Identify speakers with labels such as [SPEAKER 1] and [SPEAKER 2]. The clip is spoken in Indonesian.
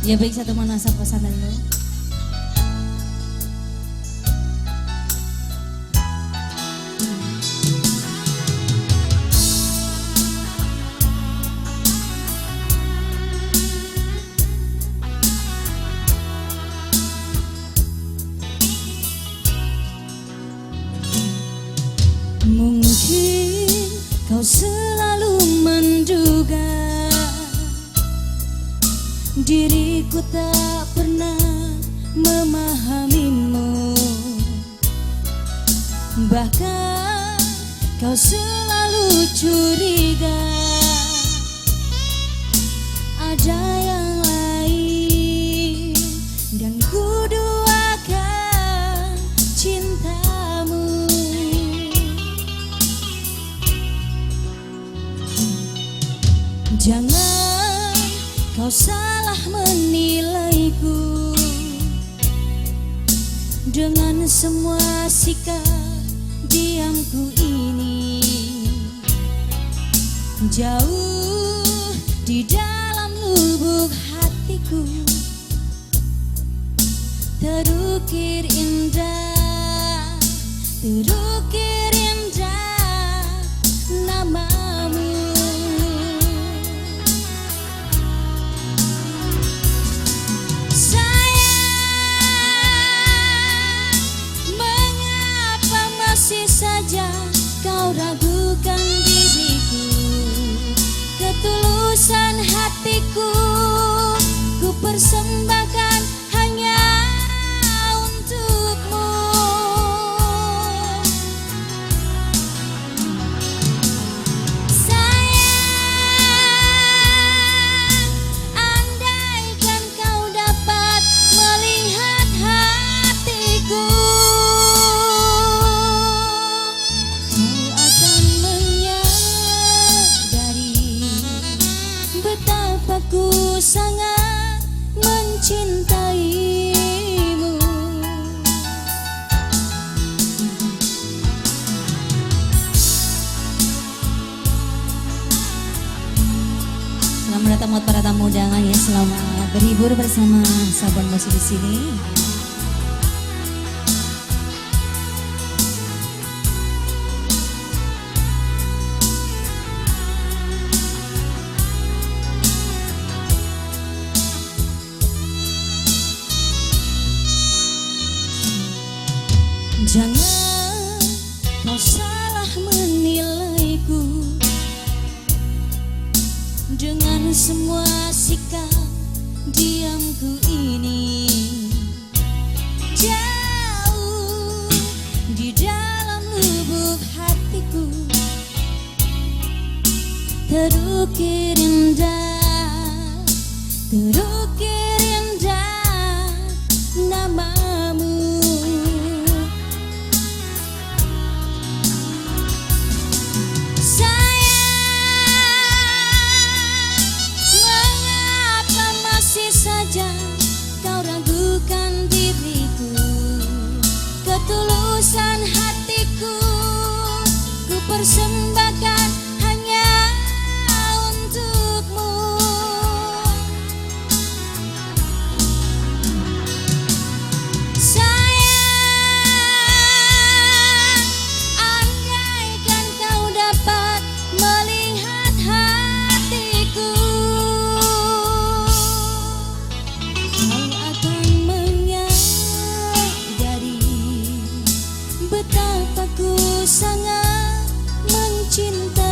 [SPEAKER 1] Ya baik, satu mana pesan dulu.
[SPEAKER 2] Mungkin kau selalu menduga diriku tak pernah memahamimu. Bahkan kau selalu curiga ada yang lain, dan ku duakan cintamu. Jangan kau salah menilaiku dengan semua sikap diamku ini. Jauh di dalam lubuk hatiku terukir indah, terukir indah namamu. Saja kau ragukan diriku, ketulusan hatiku ku persembahkan hanya untukmu. Sayang, andaikan kau dapat melihat hatiku, aku sangat mencintaimu.
[SPEAKER 1] Selamat datang buat para tamu undangan ya, selamat berhibur bersama Sabon Musik di sini.
[SPEAKER 2] Jangan kau salah menilaiku dengan semua sikap diamku ini. Jauh di dalam lubuk hatiku terukir indah, terukir indah namamu. Kau ragukan diriku, ketulusan hatiku ku persembahkan hanya untukmu. Sayang, andaikan kau dapat melihat hatiku, betapa ku sangat mencintai.